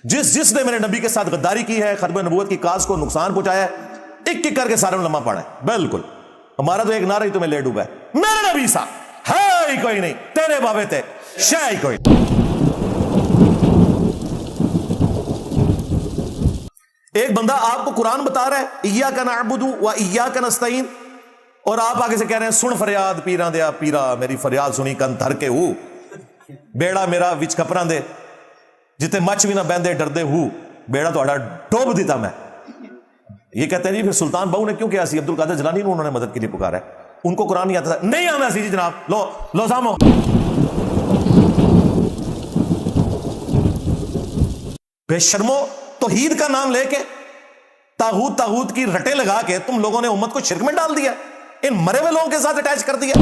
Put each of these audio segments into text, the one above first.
جس نے میرے نبی کے ساتھ غداری کی ہے، ختم نبوت کی کاز کو نقصان پہنچایا ہے، ایک ایک کر کے سارے لمحہ پڑا ہے. بالکل ہمارا تو ایک نعرہ ہی تمہیں لے ڈوبا ہے، میرے نبی سا ہے ہی کوئی نہیں، تیرے بابے تھے شے ہی کوئی نہیں. ایک بندہ آپ کو قرآن بتا رہا ہے ایاک نعبد و ایاک نستعین، اور آپ آگے سے کہہ رہے ہیں سن فریاد پیراں دیا پیرا، میری فریاد سنی کن تھر کے ہو، بیڑا میرا وچ کپڑاں دے جتے مچ بھی نہ بہندے ڈردے ہو، بیڑا تو اڑا ڈوب دیتا میں. یہ کہتے ہیں جی پھر سلطان بہو نے کیوں کیا سی؟ عبد القادر جیلانی نے انہوں نے مدد کے لیے پکارا ہے، ان کو قرآن نہیں آتا تھا. نہیں آنا سی جی جناب، لو سامو. بے شرمو، توحید کا نام لے کے طاغوت کی رٹے لگا کے تم لوگوں نے امت کو شرک میں ڈال دیا، ان مرے ہوئے لوگوں کے ساتھ اٹیچ کر دیا.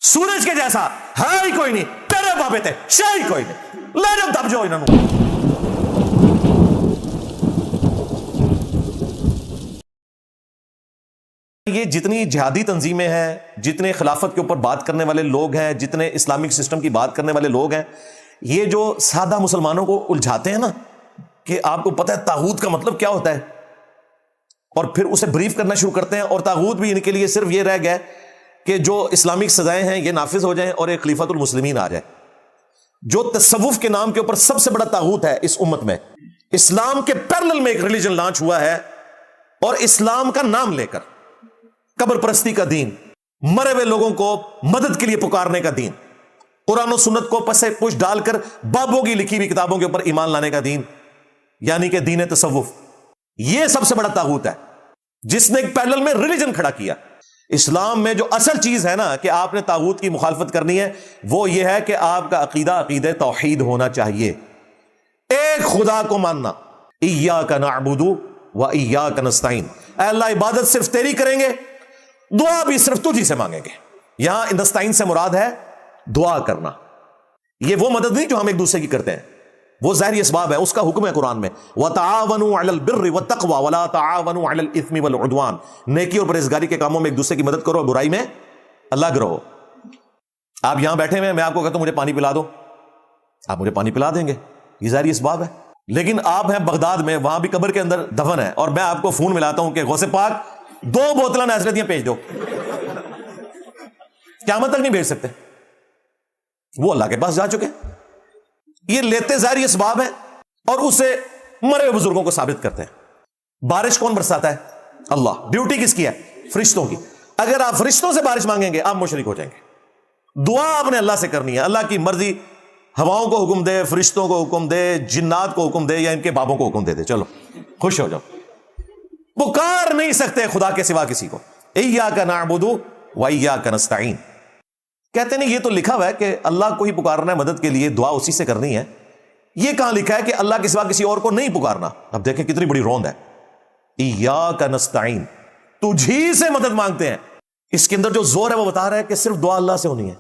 سورج کے جیسا ہے ہی کوئی نہیں، تیرے بابے تھے شے ہی کوئی نہیں، لے جاؤ دب جاؤ انہوں. یہ جتنی جہادی تنظیمیں ہیں، جتنے خلافت کے اوپر بات کرنے والے لوگ ہیں، جتنے اسلامک سسٹم کی بات کرنے والے لوگ ہیں، یہ جو سادہ مسلمانوں کو الجھاتے ہیں نا کہ آپ کو پتہ ہے طاغوت کا مطلب کیا ہوتا ہے، اور پھر اسے بریف کرنا شروع کرتے ہیں، اور طاغوت بھی ان کے لیے صرف یہ رہ گیا کہ جو اسلامک سزائیں ہیں یہ نافذ ہو جائیں اور ایک خلیفۃ المسلمین آ جائے. جو تصوف کے نام کے اوپر سب سے بڑا طاغوت ہے اس امت میں، اسلام کے پیرلل میں ایک ریلیجن لانچ ہوا ہے، اور اسلام کا نام لے کر قبر پرستی کا دین، مرے ہوئے لوگوں کو مدد کے لیے پکارنے کا دین، قرآن و سنت کو پسے پش ڈال کر بابوں کی لکھی ہوئی کتابوں کے اوپر ایمان لانے کا دین، یعنی کہ دین تصوف. یہ سب سے بڑا طاغوت ہے جس نے ایک پیرلل میں ریلیجن کھڑا کیا. اسلام میں جو اصل چیز ہے نا کہ آپ نے طاغوت کی مخالفت کرنی ہے، وہ یہ ہے کہ آپ کا عقیدہ توحید ہونا چاہیے، ایک خدا کو ماننا. ایاک نعبد و ایاک نستعین، اے اللہ عبادت صرف تیری کریں گے، دعا بھی صرف تجھی سے مانگیں گے. یہاں نستعین سے مراد ہے دعا کرنا. یہ وہ مدد نہیں جو ہم ایک دوسرے کی کرتے ہیں، وہ ظاہری اسباب ہے، اس کا حکم ہے قرآن میں وَتَعَاوَنُوا عَلَى الْبِرِّ وَالتَّقْوَى وَلَا تَعَاوَنُوا عَلَى الْإِثْمِ وَالْعُدْوَانِ. نیکی اور پرہیزگاری کے کاموں میں ایک دوسرے کی مدد کرو، برائی میں الگ رہو. آپ یہاں بیٹھے ہوئے، میں آپ کو کہتا ہوں مجھے پانی پلا دو، آپ مجھے پانی پلا دیں گے، یہ ظاہری اسباب ہے. لیکن آپ ہیں بغداد میں، وہاں بھی قبر کے اندر دفن ہے، اور میں آپ کو فون ملاتا ہوں کہ غوث پاک 2 بوتلیں نیسلتیاں بھیج دو، قیامت تک نہیں بھیج سکتے، وہ اللہ کے پاس جا چکے. یہ لیتے ظاہری اسباب ہیں اور اسے مرے ہوئے بزرگوں کو ثابت کرتے ہیں. بارش کون برساتا ہے؟ اللہ. ڈیوٹی کس کی ہے؟ فرشتوں کی. اگر آپ فرشتوں سے بارش مانگیں گے آپ مشرک ہو جائیں گے. دعا آپ نے اللہ سے کرنی ہے، اللہ کی مرضی ہواؤں کو حکم دے، فرشتوں کو حکم دے، جنات کو حکم دے، یا ان کے بابوں کو حکم دے دے، چلو خوش ہو جاؤ. پکار نہیں سکتے خدا کے سوا کسی کو. ایاک نعبد و ایاک نستعین. کہتے ہیں یہ تو لکھا ہوا ہے کہ اللہ کو ہی پکارنا ہے مدد کے لیے، دعا اسی سے کرنی ہے. یہ کہاں لکھا ہے کہ اللہ کے سوا کسی اور کو نہیں پکارنا؟ اب دیکھیں کتنی بڑی روند ہے. ایاک نستعین، تجھی سے مدد مانگتے ہیں. اس کے اندر جو زور ہے وہ بتا رہا ہے کہ صرف دعا اللہ سے ہونی ہے.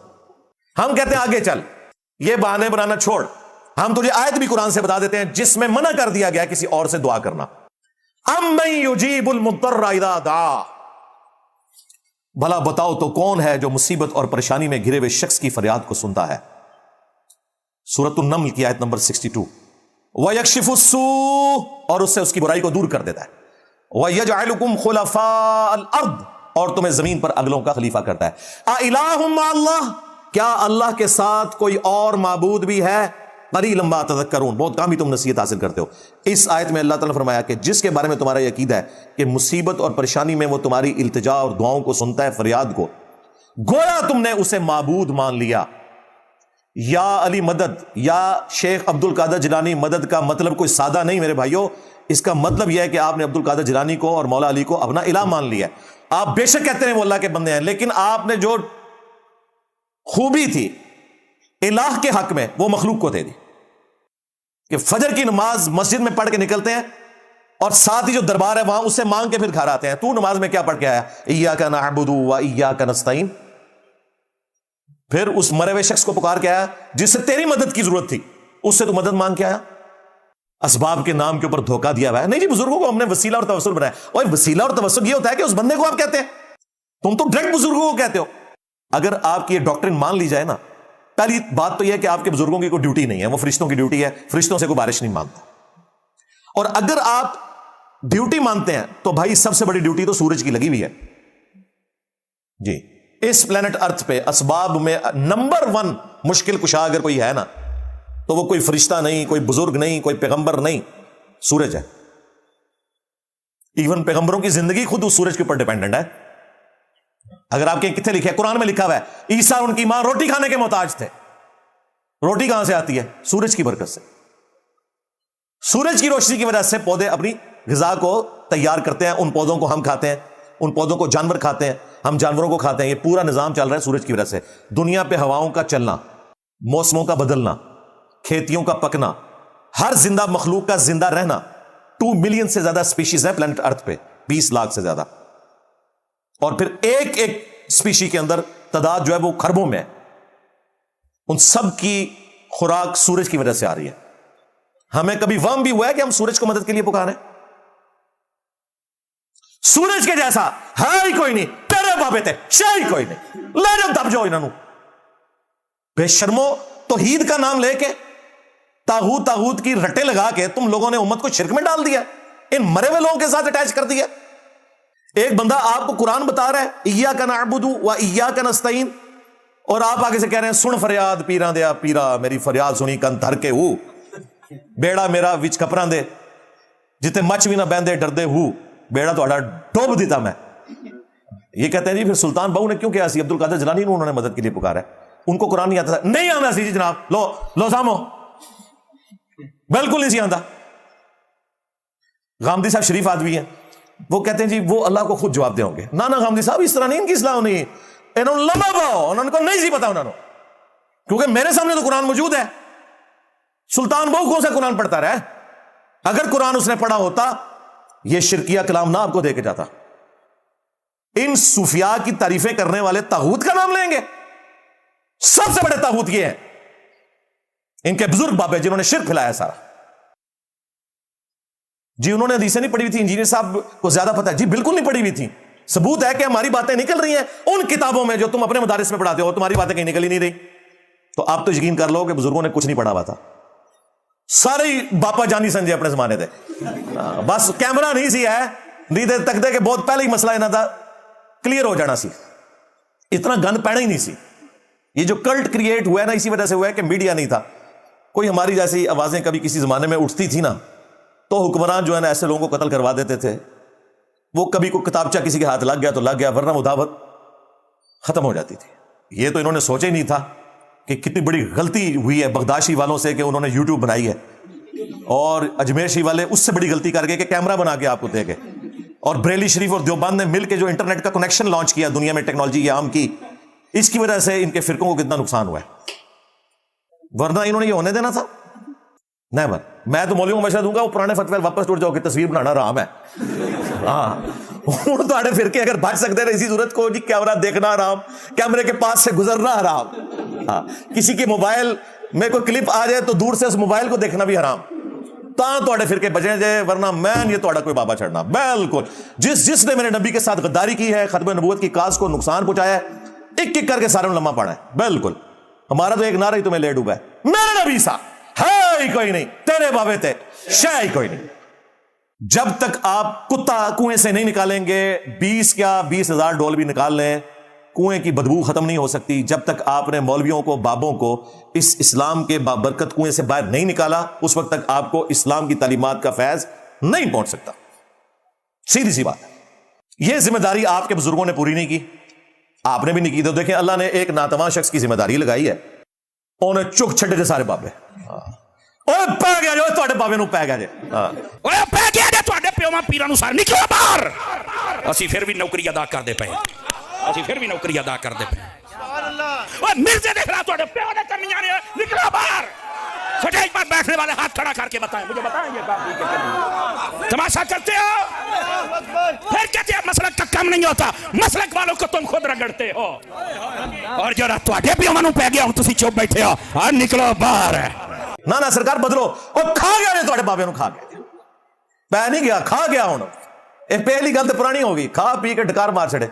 ہم کہتے ہیں آگے چل، یہ بہانے بنانا چھوڑ، ہم تجھے آیت بھی قرآن سے بتا دیتے ہیں جس میں منع کر دیا گیا کسی اور سے دعا کرنا. امن یجیب المضطر اذا دعا، بھلا بتاؤ تو کون ہے جو مصیبت اور پریشانی میں گھرے ہوئے شخص کی فریاد کو سنتا ہے. سورۃ النمل کی آیت نمبر 62. وَيَكْشِفُ السُّوءَ، اور اس سے اس کی برائی کو دور کر دیتا ہے. وَيَجْعَلُكُمْ خُلَفَاءَ الْأَرْضِ، اور تمہیں زمین پر اگلوں کا خلیفہ کرتا ہے. أَإِلَٰهٌ مَّعَ اللَّهِ، کیا اللہ کے ساتھ کوئی اور معبود بھی ہے؟ قَلِيلًا مَّا تَذَكَّرُونَ، بہت کم ہی تم نصیحت حاصل کرتے ہو. اس آیت میں اللہ تعالیٰ نے فرمایا کہ جس کے بارے میں تمہارا یہ عقیدہ ہے کہ مصیبت اور پریشانی میں وہ تمہاری التجا اور دعاؤں کو سنتا ہے، فریاد کو، گویا تم نے اسے معبود مان لیا. یا علی مدد، یا شیخ عبد القادر جیلانی مدد کا مطلب کوئی سادہ نہیں میرے بھائیوں. اس کا مطلب یہ ہے کہ آپ نے عبد القادر جیلانی کو اور مولا علی کو اپنا الہ مان لیا. آپ بے شک کہتے ہیں وہ اللہ کے بندے ہیں، لیکن آپ نے جو خوبی تھی الہ کے حق میں وہ مخلوق کو دے دی کہ فجر کی نماز مسجد میں پڑھ کے نکلتے ہیں، اور ساتھ ہی جو دربار ہے وہاں اس سے مانگ کے پھر گھر آتے ہیں. تو نماز میں کیا پڑھ کے آیا؟ ایاک نعبد و ایاک نستعین. پھر اس مرے ہوئے شخص کو پکار کے آیا جس سے تیری مدد کی ضرورت تھی، اس سے تو مدد مانگ کے آیا. اسباب کے نام کے اوپر دھوکہ دیا ہوا ہے. نہیں جی، بزرگوں کو ہم نے وسیلہ اور توسل بنایا. اور وسیلہ اور توسل یہ ہوتا ہے کہ اس بندے کو آپ کہتے ہیں، تم تو ڈائریکٹ بزرگوں کو کہتے ہو. اگر آپ کی یہ ڈاکٹرن مان لی جائے نا پہلی بات تو یہ کہ آپ کے بزرگوں کی کوئی ڈیوٹی نہیں ہے, وہ فرشتوں کی ڈیوٹی ہے, فرشتوں سے کوئی بارش نہیں مانگتا. اور اگر آپ ڈیوٹی مانتے ہیں تو بھائی سب سے بڑی ڈیوٹی تو سورج کی لگی ہوئی ہے جی. اس پلانٹ ارتھ پہ اسباب میں نمبر 1 مشکل کشا اگر کوئی ہے نا تو وہ کوئی فرشتہ نہیں, کوئی بزرگ نہیں, کوئی پیغمبر نہیں, سورج ہے. ایون پیغمبروں کی زندگی خود اس سورج کے اوپر ڈیپینڈنٹ ہے. اگر آپ کے کتنے لکھے, قرآن میں لکھا ہوا ہے عیسیٰ ان کی ماں روٹی کھانے کے محتاج تھے. روٹی کہاں سے آتی ہے؟ سورج کی برکت سے. سورج کی روشنی کی وجہ سے پودے اپنی غذا کو تیار کرتے ہیں, ان پودوں کو ہم کھاتے ہیں, ان پودوں کو جانور کھاتے ہیں, ہم جانوروں کو کھاتے ہیں. یہ پورا نظام چل رہا ہے سورج کی وجہ سے. دنیا پہ ہواؤں کا چلنا, موسموں کا بدلنا, کھیتیوں کا پکنا, ہر زندہ مخلوق کا زندہ رہنا. 2 ملین سے زیادہ سپیشیز ہے پلانٹ ارتھ پہ, 20 لاکھ سے زیادہ. اور پھر ایک ایک سپیشی کے اندر تعداد جو ہے وہ خربوں میں ہے. ان سب کی خوراک سورج کی وجہ سے آ رہی ہے. ہمیں کبھی وہم بھی ہوا ہے کہ ہم سورج کو مدد کے لیے پکاریں؟ سورج کے جیسا ہے ہی کوئی نہیں, تیرے بابے تھے شے ہی کوئی نہیں. لے جاؤ دب جاؤ انہوں. بے شرمو, توحید کا نام لے کے تاغوت کی رٹے لگا کے تم لوگوں نے امت کو شرک میں ڈال دیا, ان مرے ہوئے لوگوں کے ساتھ اٹیچ کر دیا. ایک بندہ آپ کو قرآن بتا رہا ہے ایاک نعبد و ایاک نستعین, اور آپ آگے سے کہہ رہے ہیں سن فریاد پیراں دیا پیرا, میری فریاد سنی کن تھر کے ہو, بیڑا میرا وچ کپراں دے, جتے مچ بھی نہ بہندے ڈردے ہو, بیڑا تو ڈوب دیتا میں. یہ کہتے ہیں جی پھر سلطان بہو نے کیوں کیا سی, عبد القادر جیلانی انہوں نے مدد کے لیے پکارا ہے, ان کو قرآن نہیں آتا تھا. نہیں آنا سی جی جناب, لو سامو, بالکل نہیں سی آتا. غامدی صاحب شریف آدمی ہیں, وہ کہتے ہیں جی وہ اللہ کو خود جواب دے ہوں گے. نانا غامدی صاحب اس طرح نہیں, ان کی اصلاح نہیں, انہوں نے لمبا پاؤ, انہوں کو نہیں سی پتا, انہوں نے, کیونکہ میرے سامنے تو قرآن موجود ہے. سلطان بہو کون سا قرآن پڑھتا رہا ہے؟ اگر قرآن اس نے پڑھا ہوتا یہ شرکیہ کلام نہ آپ کو دے کے جاتا. ان صوفیاء کی تعریفیں کرنے والے طاغوت کا نام لیں گے. سب سے بڑے طاغوت یہ ہیں ان کے بزرگ بابے جنہوں نے شرک پھیلایا سارا. جی انہوں نے حدیثیں نہیں پڑھی ہوئی تھی, انجینئر صاحب کو زیادہ پتہ ہے. جی بالکل نہیں پڑھی ہوئی تھی. ثبوت ہے کہ ہماری باتیں نکل رہی ہیں ان کتابوں میں جو تم اپنے مدارس میں پڑھاتے ہو, تمہاری باتیں کہیں نکل ہی نہیں رہی. تو آپ تو یقین کر لو کہ بزرگوں نے کچھ نہیں پڑھا ہوا تھا. سارے باپا جانی سنجے اپنے زمانے دے, بس کیمرہ نہیں سی ہے, نہیں دے تک دے کہ بہت پہلے ہی مسئلہ انہاں دا کلیئر ہو جانا سی. اتنا گند پینا ہی نہیں سی. یہ جو کلٹ کریٹ ہوا ہے نا, اسی وجہ سے ہوا ہے کہ میڈیا نہیں تھا. کوئی ہماری جیسی آوازیں کبھی کسی زمانے میں اٹھتی تھی نا, تو حکمران جو ہے نا ایسے لوگوں کو قتل کروا دیتے تھے. وہ کبھی کوئی کتابچہ کسی کے ہاتھ لگ گیا تو لگ گیا, ورنہ وہ دعوت ختم ہو جاتی تھی. یہ تو انہوں نے سوچا ہی نہیں تھا کہ کتنی بڑی غلطی ہوئی ہے بغداشی والوں سے کہ انہوں نے یوٹیوب بنائی ہے, اور اجمیرشی والے اس سے بڑی غلطی کر گئے کہ کیمرہ بنا کے آپ کو دے گئے. اور بریلی شریف اور دیوبند نے مل کے جو انٹرنیٹ کا کنیکشن لانچ کیا دنیا میں ٹیکنالوجی عام کی, اس کی وجہ سے ان کے فرقوں کو کتنا نقصان ہوا ہے. ورنہ انہوں نے یہ ہونے دینا تھا؟ نہیں. میں تو مولویوں کو مشورہ دوں گا وہ پرانے فتوے واپس ٹوٹ جاؤ کہ تصویر بنانا حرام ہے. ہاں ہوں تو فرقے اگر بچ سکتے ہیں اسی صورت کو جی, کیمرہ دیکھنا حرام, کیمرے کے پاس سے گزرنا حرام. ہاں کسی کے موبائل میں کوئی کلپ آ جائے تو دور سے اس موبائل کو دیکھنا بھی حرام. تو فرقے بچے جائے, ورنہ میں یہ توڑا کوئی بابا چڑھنا. بالکل جس نے میرے نبی کے ساتھ غداری کی ہے, ختم نبوت کی کاز کو نقصان پہنچایا ہے, ایک ایک کر کے سارے لمحہ پڑا ہے. بالکل ہمارا تو ایک نعرہ ہی تمہیں لے ڈوبا ہے, میرے نبی سا ہے ہی کوئی نہیں, تیرے بابے تھے شے ہی کوئی نہیں. جب تک آپ کتا کنویں سے نہیں نکالیں گے, 20,000 ڈول بھی نکال لیں, کنویں کی بدبو ختم نہیں ہو سکتی. جب تک آپ نے مولویوں کو, بابوں کو اس اسلام کے بابرکت کنویں سے باہر نہیں نکالا, اس وقت تک آپ کو اسلام کی تعلیمات کا فیض نہیں پہنچ سکتا. سیدھی سی بات ہے. یہ ذمہ داری آپ کے بزرگوں نے پوری نہیں کی, آپ نے بھی نہیں کی. تو دیکھیں اللہ نے ایک ناتواں شخص کی ذمہ داری لگائی ہے, انہیں چک چھڈے دے سارے بابے. پی گیا جو تواڈے بابے نو پی گیا جی, پی گیا جی تواڈے پیواں پیراں نو سارے نکلو باہر. اسی پھر بھی نوکری ادا کردے پئے, اسی پھر بھی نوکری ادا کردے پئے. مرزے دیکھ رہا تواڈے پیو نے کرنیاں نے, نکلو باہر. سٹیج پر بیٹھنے والے ہاتھ کھڑا کر کے بتائیں, مجھے بتائیں یہ بات تماشا کرتے ہو, پھر کہتے ہیں مسلک کا کم نہیں ہوتا, مسلک والوں کو تم خود رگڑتے ہو. اور جو تواڈے پیواں نو پی گیا ہوں تسی چپ بیٹھے ہو, اور نکلو باہر. نہ سرکار بدلو. اور کھا گیا نے تواڈے بابے نو, کھا گیا, پی نہیں گیا, کھا گیا. ہوں یہ پہلی گل تو پرانی ہوگی, کھا پی کے ڈکار مار چھڑے.